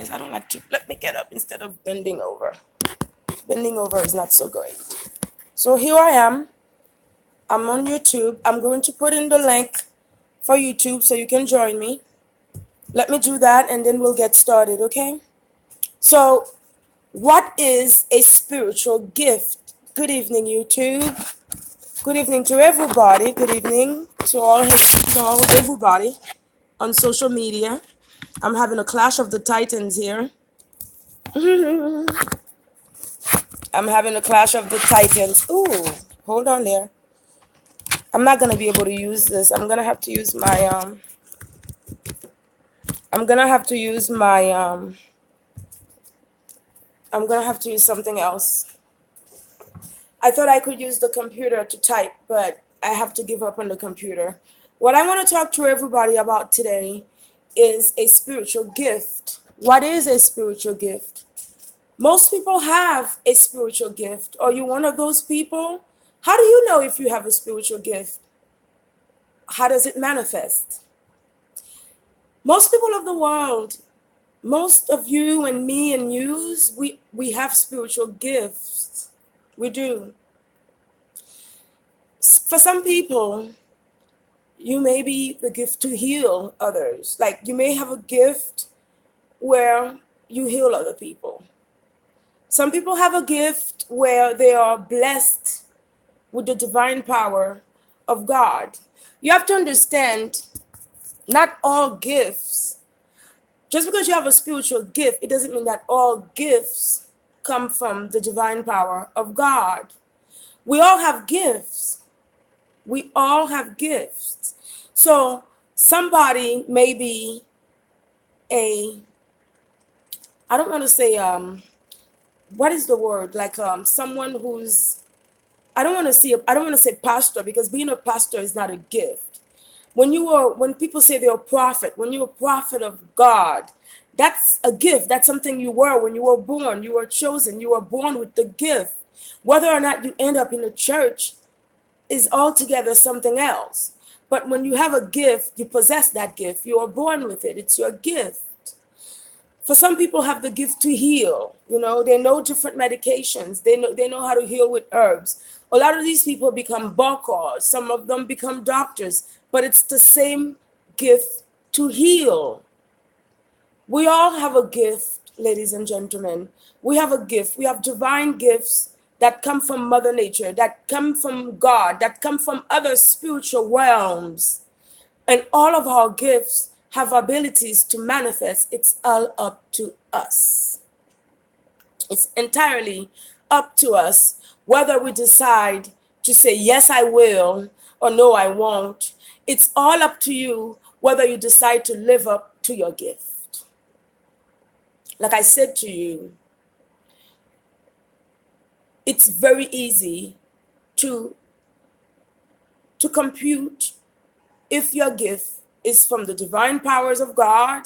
guys. I don't like to. Let me get up instead of bending over. Bending over is not so great. So here I am. I'm on YouTube. I'm going to put in the link for YouTube so you can join me. Let me do that and then we'll get started, okay? So, what is a spiritual gift? Good evening, YouTube. Good evening to everybody. Good evening to all everybody on social media. I'm having a clash of the titans here. I'm having a clash of the titans. Ooh, hold on there. I'm not gonna be able to use this. I'm gonna have to use my I'm gonna have to use my I'm gonna have to use something else. I thought I could use the computer to type, but I have to give up on the computer. What I want to talk to everybody about today is a spiritual gift. What is a spiritual gift? Most people have a spiritual gift. Are you one of those people? How do you know if you have a spiritual gift? How does it manifest? Most people of the world, most of you and me and yous, we have spiritual gifts. We do. For some people, you may be the gift to heal others. Like you may have a gift where you heal other people. Some people have a gift where they are blessed with the divine power of God. You have to understand, not all gifts, just because you have a spiritual gift, it doesn't mean that all gifts come from the divine power of God. We all have gifts. We all have gifts. So somebody may be a, I don't want to say, what is the word? Like someone who's, I don't want to say pastor because being a pastor is not a gift. When people say they're a prophet, when you're a prophet of God, that's a gift. That's something you were when you were born. You were chosen. You were born with the gift. Whether or not you end up in a church is altogether something else. But when you have a gift, you possess that gift. You are born with it. It's your gift. For some people have the gift to heal. They know different medications. They know how to heal with herbs. A lot of these people become bakars. Some of them become doctors. But it's the same gift to heal. We all have a gift, ladies and gentlemen. We have a gift. We have divine gifts that come from Mother Nature, that come from God, that come from other spiritual realms. And all of our gifts have abilities to manifest. It's all up to us. It's entirely up to us whether we decide to say, yes, I will, or no, I won't. It's all up to you whether you decide to live up to your gift. Like I said to you, it's very easy to compute if your gift is from the divine powers of God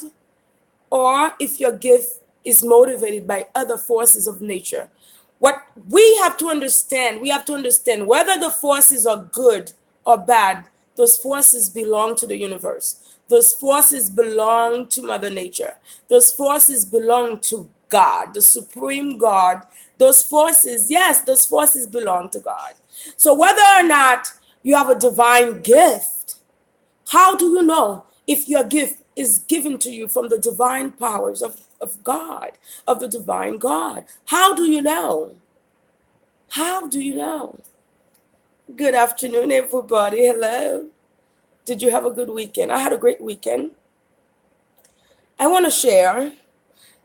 or if your gift is motivated by other forces of nature. What we have to understand whether the forces are good or bad. Those forces belong to the universe. Those forces belong to Mother Nature. Those forces belong to God, the supreme God. Those forces, yes, those forces belong to God. So whether or not you have a divine gift, how do you know if your gift is given to you from the divine powers of God, of the divine God? How do you know? How do you know? Good afternoon, everybody. Hello. Did you have a good weekend? I had a great weekend. I want to share.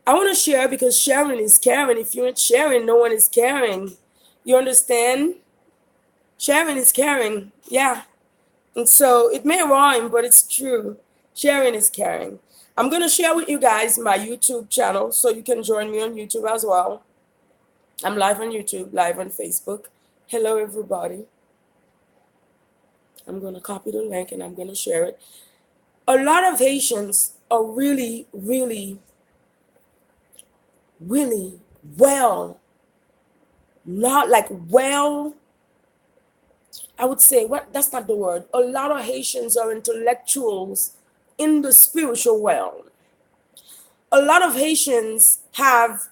I want to share because sharing is caring. If you aren't sharing, no one is caring. You understand? Sharing is caring. Yeah. And so it may rhyme, but it's true. Sharing is caring. I'm going to share with you guys my YouTube channel so you can join me on YouTube as well. I'm live on YouTube, live on Facebook. Hello, everybody. I'm going to copy the link and I'm going to share it. A lot of Haitians are really, really, really well, not like well, I would say, what that's not the word. A lot of Haitians are intellectuals in the spiritual realm. a lot of Haitians have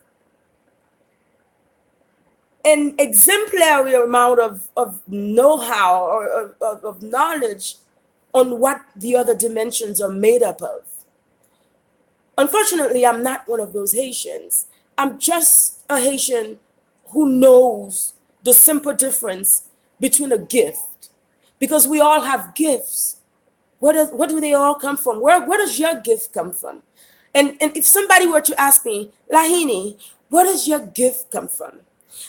an exemplary amount of know-how or of knowledge on what the other dimensions are made up of. Unfortunately, I'm not one of those Haitians. I'm just a Haitian who knows the simple difference between a gift. Because we all have gifts. Where do they all come from? Where does your gift come from? And if somebody were to ask me, Lahini, where does your gift come from?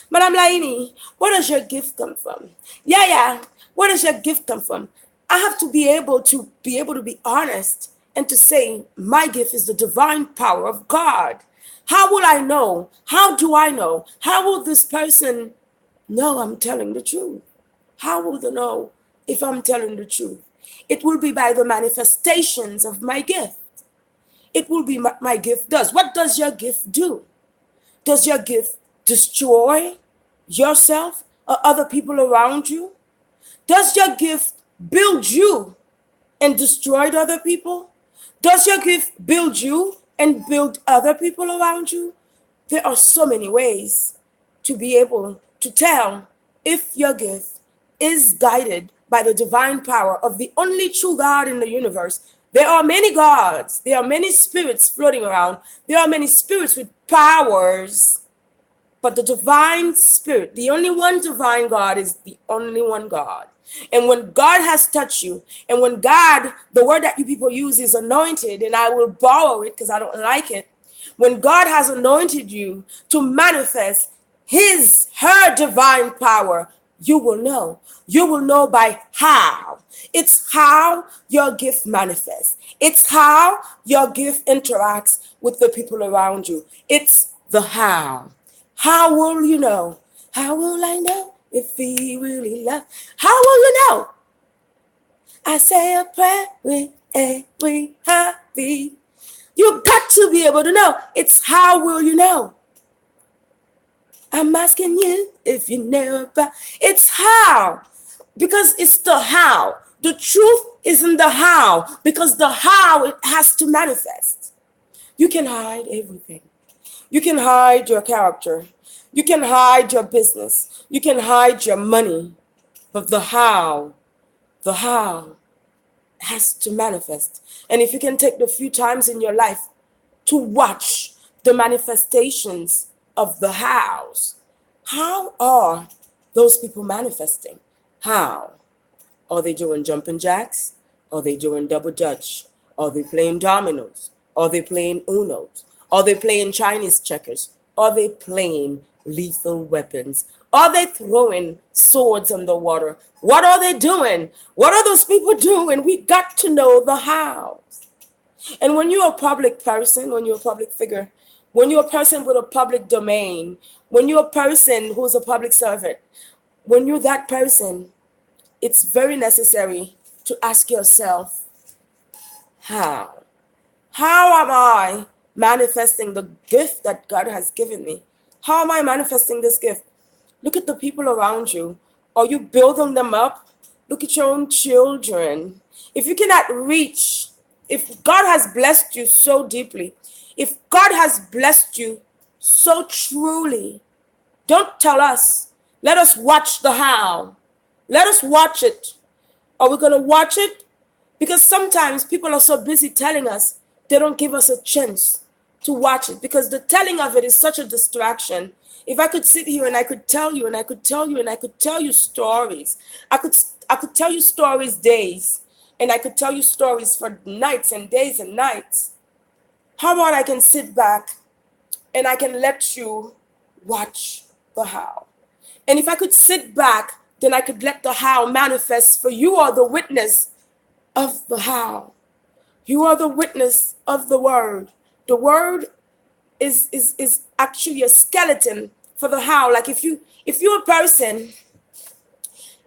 Madam Lahini, where does your gift come from? Yeah, yeah, where does your gift come from? I have to be honest and to say my gift is the divine power of God. How will I know? How do I know? How will this person know I'm telling the truth? How will they know if I'm telling the truth? It will be by the manifestations of my gift. It will be my gift does. What does your gift do? Does your gift destroy yourself or other people around you? Does your gift build you and destroy other people? Does your gift build you and build other people around you? There are so many ways to be able to tell if your gift is guided by the divine power of the only true God in the universe. There are many gods, there are many spirits floating around, there are many spirits with powers, but the divine spirit, the only one divine God, is the only one God. And when God has touched you, and when God, the word that you people use is anointed, and I will borrow it because I don't like it. When God has anointed you to manifest her divine power, you will know. You will know by how. It's how your gift manifests. It's how your gift interacts with the people around you. It's the how. How will you know? How will I know if he really loves? How will you know? I say a prayer with every heartbeat. You got to be able to know. It's how will you know? I'm asking you if you know about. It's how. Because it's the how. The truth is in the how. Because the how, it has to manifest. You can hide everything. You can hide your character. You can hide your business. You can hide your money. But the how has to manifest. And if you can take the few times in your life to watch the manifestations of the hows, how are those people manifesting? How? Are they doing jumping jacks? Are they doing double dutch? Are they playing dominoes? Are they playing unos? Are they playing Chinese checkers? Are they playing lethal weapons? Are they throwing swords in the water? What are they doing? What are those people doing? We got to know the how. And when you're a public person, when you're a public figure, when you're a person with a public domain, when you're a person who's a public servant, when you're that person, it's very necessary to ask yourself, how? How am I manifesting the gift that God has given me? How am I manifesting this gift? Look at the people around you. Are you building them up? Look at your own children. If you cannot reach, if God has blessed you so deeply, if God has blessed you so truly, don't tell us. Let us watch the how. Let us watch it. Are we going to watch it? Because sometimes people are so busy telling us, they don't give us a chance to watch it, because the telling of it is such a distraction. If I could sit here and I could tell you and I could tell you and I could tell you stories, I could tell you stories days, and I could tell you stories for nights and days and nights. How about I can sit back and I can let you watch the how? And if I could sit back, then I could let the how manifest, for you are the witness of the how. You are the witness of the word. The word is actually a skeleton for the how. Like if you're a person,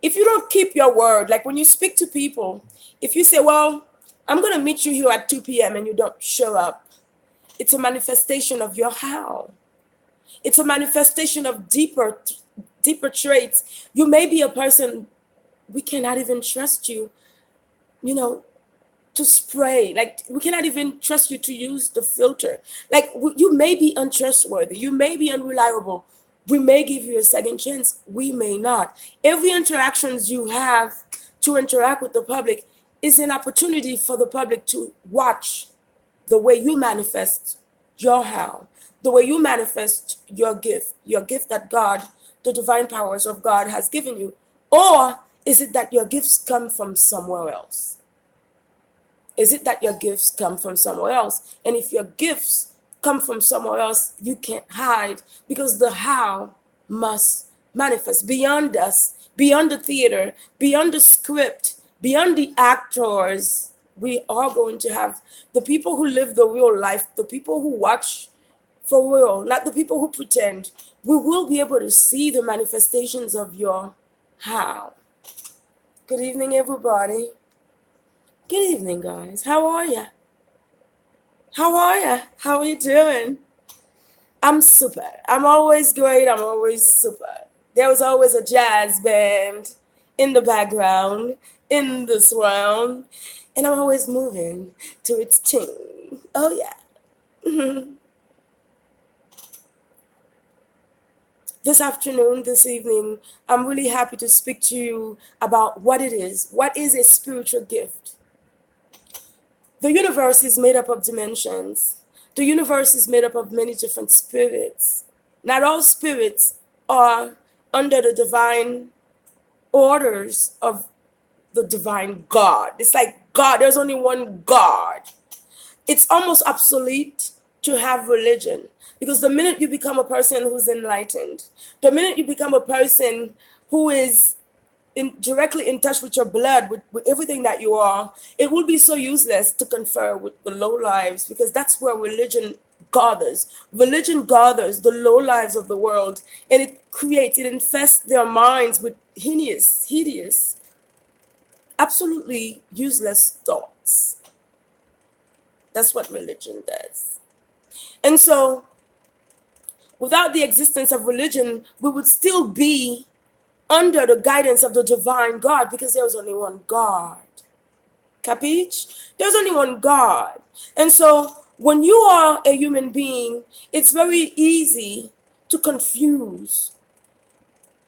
if you don't keep your word, like when you speak to people, if you say, well, I'm going to meet you here at 2 p.m. and you don't show up, it's a manifestation of your how. It's a manifestation of deeper traits. You may be a person, we cannot even trust you. You know, to spray. Like, we cannot even trust you to use the filter. Like, you may be untrustworthy, you may be unreliable. We may give you a second chance, we may not. Every interactions you have to interact with the public is an opportunity for the public to watch the way you manifest your how, the way you manifest your gift that God, the divine powers of God, has given you. Or is it that your gifts come from somewhere else? Is it that your gifts come from somewhere else? And if your gifts come from somewhere else, you can't hide, because the how must manifest beyond us, beyond the theater, beyond the script, beyond the actors. We are going to have the people who live the real life, the people who watch for real, not the people who pretend. We will be able to see the manifestations of your how. Good evening, everybody. Good evening, guys. How are ya? How are ya? How are you doing? I'm super. I'm always great. I'm always super. There was always a jazz band in the background, in the surround, and I'm always moving to its tune. Oh, yeah. This afternoon, this evening, I'm really happy to speak to you about what it is. What is a spiritual gift? The universe is made up of dimensions. The universe is made up of many different spirits. Not all spirits are under the divine orders of the divine God. It's like God, there's only one God. It's almost obsolete to have religion, because the minute you become a person who's enlightened, the minute you become a person who is directly in touch with your blood, with everything that you are, it will be so useless to confer with the low lives, because that's where religion gathers. Religion gathers the low lives of the world, and it infests their minds with hideous, absolutely useless thoughts. That's what religion does. And so, without the existence of religion, we would still be under the guidance of the divine God, because there's only one God. Capiche? There's only one God. And so when you are a human being, it's very easy to confuse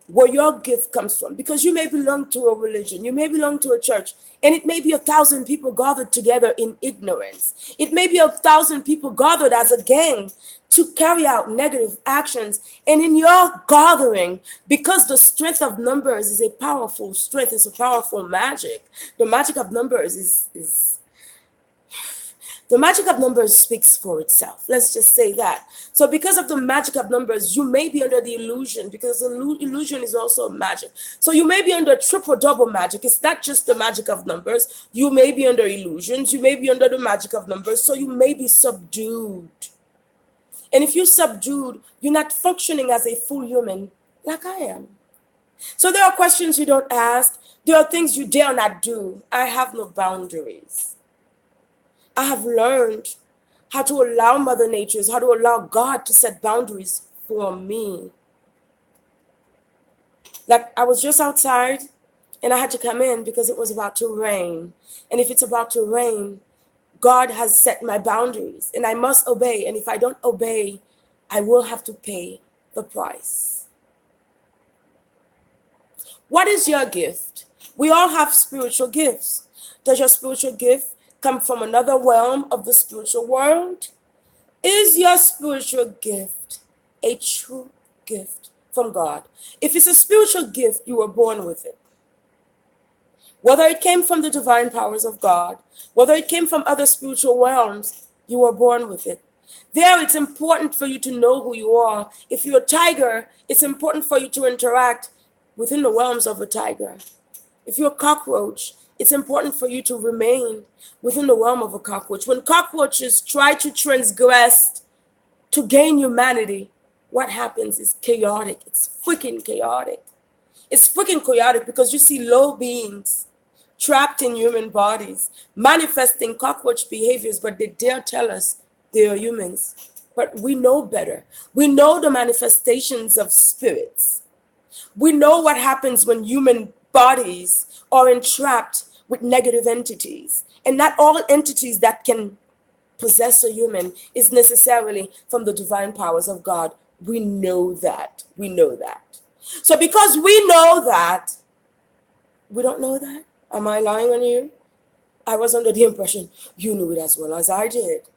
where your gift comes from, because you may belong to a religion, you may belong to a church, and it may be 1,000 people gathered together in ignorance. It may be 1,000 people gathered as a gang to carry out negative actions. And in your gathering, because the strength of numbers is a powerful strength, it's a powerful magic. The magic of numbers the magic of numbers speaks for itself. Let's just say that. So because of the magic of numbers, you may be under the illusion, because the illusion is also magic. So you may be under triple double magic. It's not just the magic of numbers. You may be under illusions. You may be under the magic of numbers. So you may be subdued. And if you're subdued, you're not functioning as a full human like I am. So there are questions you don't ask. There are things you dare not do. I have no boundaries. I have learned how to allow Mother Nature, how to allow God to set boundaries for me. Like, I was just outside and I had to come in because it was about to rain. And if it's about to rain, God has set my boundaries and I must obey. And if I don't obey, I will have to pay the price. What is your gift? We all have spiritual gifts. Does your spiritual gift come from another realm of the spiritual world? Is your spiritual gift a true gift from God? If it's a spiritual gift, you were born with it. Whether it came from the divine powers of God, whether it came from other spiritual realms, you were born with it. There, it's important for you to know who you are. If you're a tiger, it's important for you to interact within the realms of a tiger. If you're a cockroach, it's important for you to remain within the realm of a cockroach. When cockroaches try to transgress to gain humanity, what happens is chaotic. It's freaking chaotic. It's freaking chaotic because you see low beings trapped in human bodies, manifesting cockroach behaviors, but they dare tell us they are humans. But we know better. We know the manifestations of spirits. We know what happens when human bodies are entrapped with negative entities. And not all entities that can possess a human is necessarily from the divine powers of God. We know that. We know that. So because we know that, we don't know that. Am I lying on you? I was under the impression you knew it as well as I did.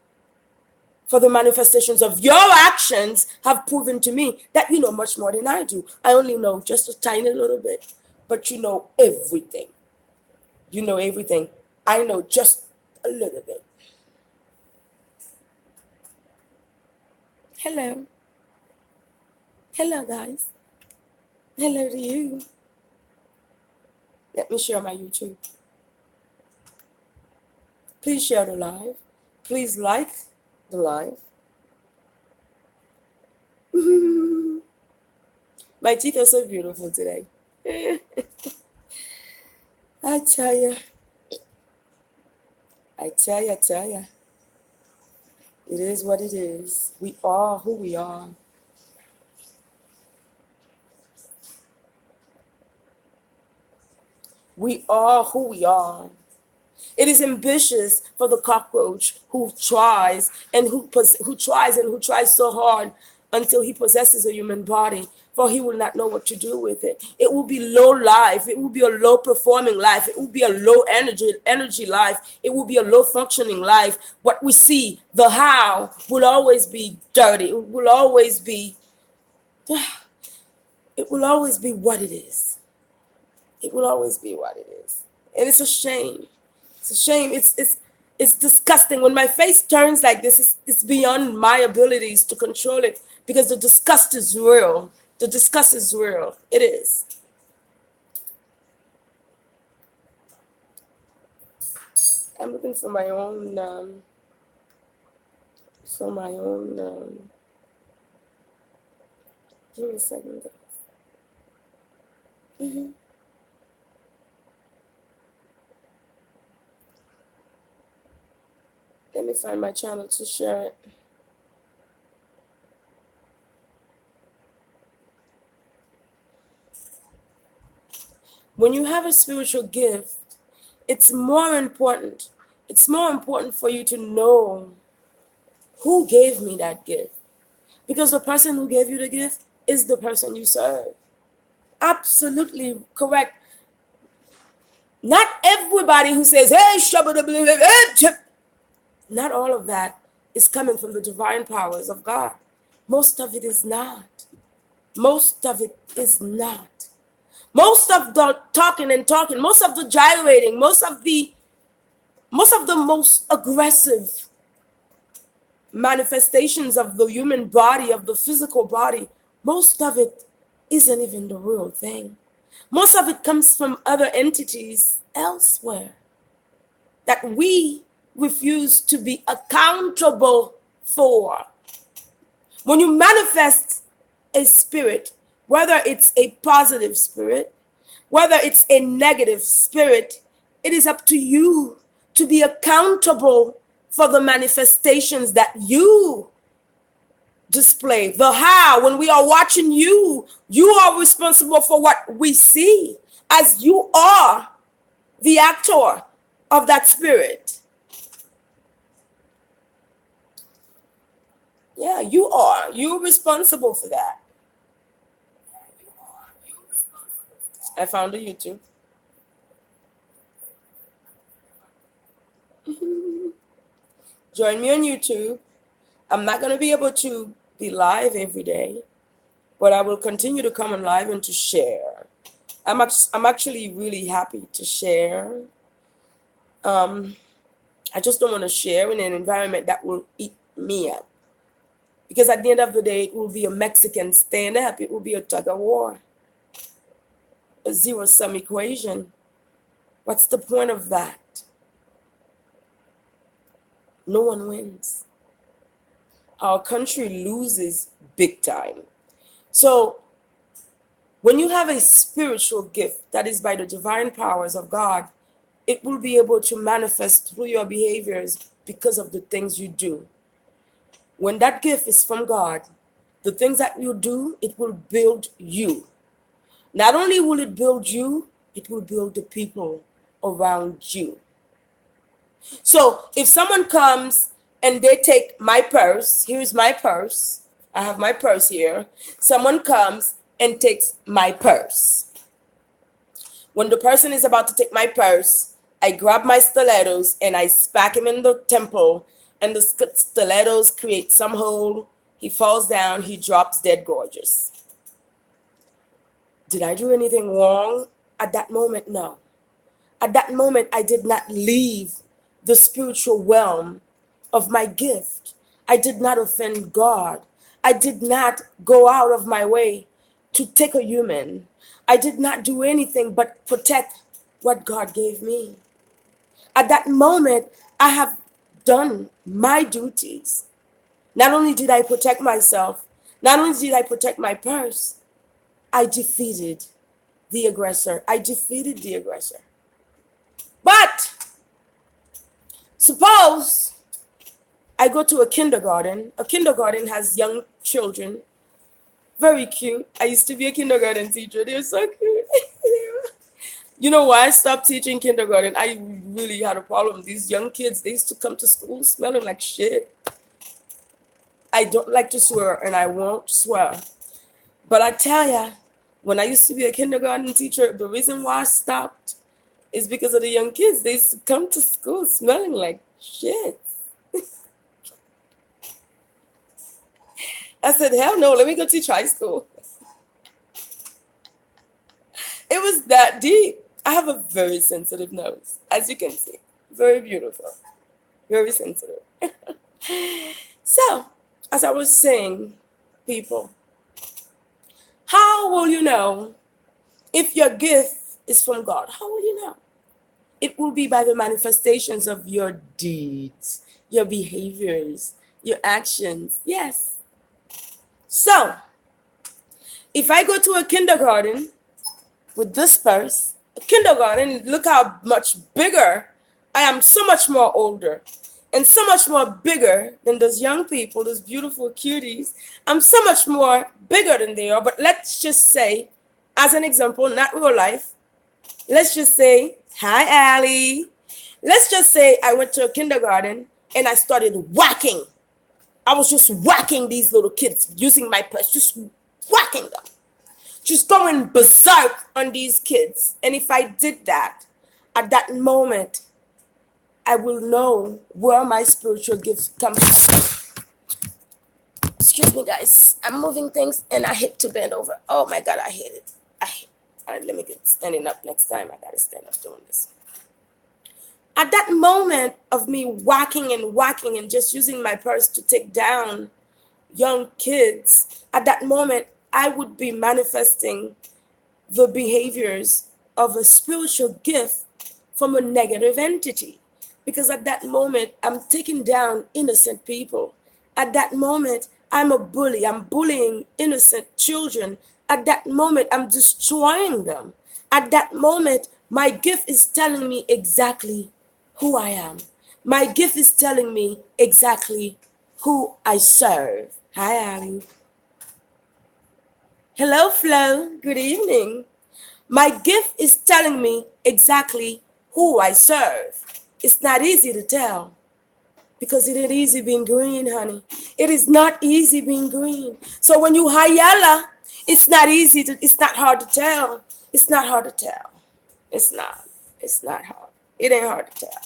For the manifestations of your actions have proven to me that you know much more than I do. I only know just a tiny little bit, but you know everything. You know everything. I know just a little bit. Hello. Hello, guys. Hello to you. Let me share my YouTube. Please share the live. Please like the live. My teeth are so beautiful today. I tell you. I tell you. It is what it is. We are who we are. We are who we are. It is ambitious for the cockroach who tries and who tries so hard until he possesses a human body, for he will not know what to do with it. It will be low life. It will be a low performing life. It will be a low energy life. It will be a low functioning life. What we see, the how, will always be dirty. It will always be what it is. It will always be what it is. And it's a shame. It's a shame. It's disgusting. When my face turns like this, it's beyond my abilities to control it because the disgust is real. The disgust is real. It is. I'm looking for my own, give me a second. Let me find my channel to share it. When you have a spiritual gift, it's more important. It's more important for you to know who gave me that gift. Because the person who gave you the gift is the person you serve. Absolutely correct. Not everybody who says, hey, not all of that is coming from the divine powers of God. Most of it is not. Most of it is not. Most of the talking, most of the gyrating, most of the most aggressive manifestations of the human body, of the physical body, most of it isn't even the real thing. Most of it comes from other entities elsewhere that we refuse to be accountable for. When you manifest a spirit, whether it's a positive spirit, whether it's a negative spirit, it is up to you to be accountable for the manifestations that you display. The how, when we are watching you, you are responsible for what we see, as you are the actor of that spirit. Yeah, you are. You're responsible for that. I found a YouTube. Join me on YouTube. I'm not going to be able to be live every day, but I will continue to come on live and to share. I'm actually really happy to share. I just don't want to share in an environment that will eat me up. Because at the end of the day, it will be a Mexican stand up. It will be a tug of war. A zero-sum equation. What's the point of that? No one wins. Our country loses big time. So when you have a spiritual gift that is by the divine powers of God, it will be able to manifest through your behaviors because of the things you do. When that gift is from God, the things that you do, it will build you. Not only will it build you, it will build the people around you. So if someone comes and they take my purse, here's my purse. I have my purse here. Someone comes and takes my purse. When the person is about to take my purse, I grab my stilettos and I smack him in the temple, and the stilettos create some hole. He falls down, he drops dead gorgeous. Did I do anything wrong? At that moment, no. At that moment, I did not leave the spiritual realm of my gift. I did not offend God. I did not go out of my way to take a human. I did not do anything but protect what God gave me. At that moment, I have done my duties. Not only did I protect myself, not only did I protect my purse, I defeated the aggressor. I defeated the aggressor. But suppose I go to a kindergarten. A kindergarten has young children, very cute. I used to be a kindergarten teacher. They're so cute. You know why I stopped teaching kindergarten? I really had a problem. These young kids, they used to come to school smelling like shit. I don't like to swear, and I won't swear. But I tell ya, when I used to be a kindergarten teacher, the reason why I stopped is because of the young kids. They used to come to school smelling like shit. I said, hell no, let me go teach high school. It was that deep. I have a very sensitive nose, as you can see. Very beautiful. Very sensitive. So, as I was saying, people, how will you know if your gift is from God? How will you know? It will be by the manifestations of your deeds, your behaviors, your actions. Yes. So, if I go to a kindergarten with this purse, a kindergarten, look how much bigger. I am so much more older and so much more bigger than those young people, those beautiful cuties. I'm so much more bigger than they are. But let's just say, as an example, not real life, let's just say, hi, Allie. Let's just say I went to a kindergarten and I started whacking. I was just whacking these little kids using my purse, just whacking them, just going berserk on these kids. And if I did that, at that moment, I will know where my spiritual gifts come from. Excuse me, guys. I'm moving things and I hate to bend over. Oh my God, I hate it. All right, let me get standing up next time. I gotta stand up doing this. At that moment of me whacking and just using my purse to take down young kids, at that moment, I would be manifesting the behaviors of a spiritual gift from a negative entity. Because at that moment, I'm taking down innocent people. At that moment, I'm a bully. I'm bullying innocent children. At that moment, I'm destroying them. At that moment, my gift is telling me exactly who I am. My gift is telling me exactly who I serve. Hi, Allie. Hello, Flo. Good evening. My gift is telling me exactly who I serve. It's not easy to tell because it ain't easy being green, honey. It is not easy being green. So when you yellow, it's not easy to, it's not hard to tell. It's not hard to tell. It's not. It's not hard. It ain't hard to tell.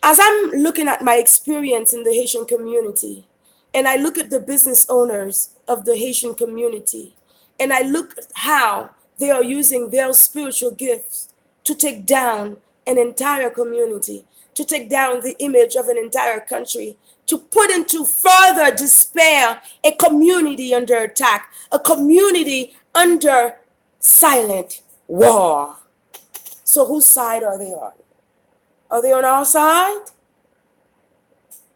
As I'm looking at my experience in the Haitian community, and I look at the business owners of the Haitian community, and I look at how they are using their spiritual gifts to take down an entire community, to take down the image of an entire country, to put into further despair a community under attack, a community under silent war. So whose side are they on? Are they on our side?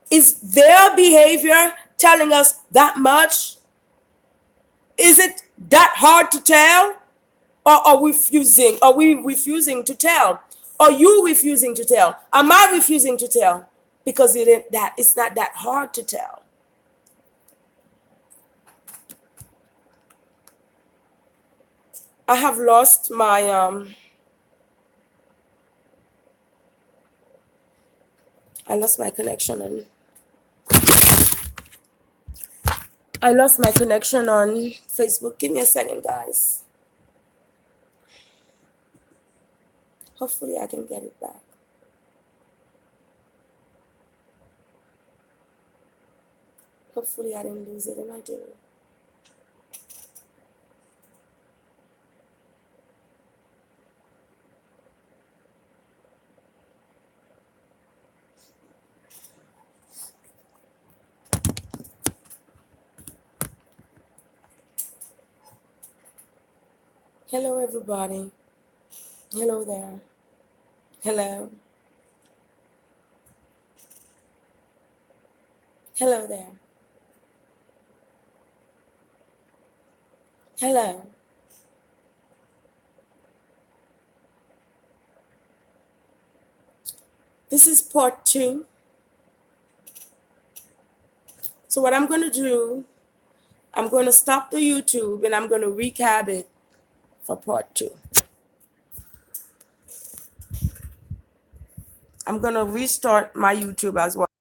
Is their behavior telling us that much? Is it that hard to tell? Or are we refusing? Are we refusing to tell? Are you refusing to tell? Am I refusing to tell? Because it's not that hard to tell. I have lost my I lost my connection on Facebook. Give me a second, guys. Hopefully I can get it back. Hopefully I didn't lose it, and I didn't. Hello, everybody. Hello there. Hello. Hello there. Hello. This is part 2. So what I'm going to do, I'm going to stop the YouTube and I'm going to recap it for part 2. I'm going to restart my YouTube as well.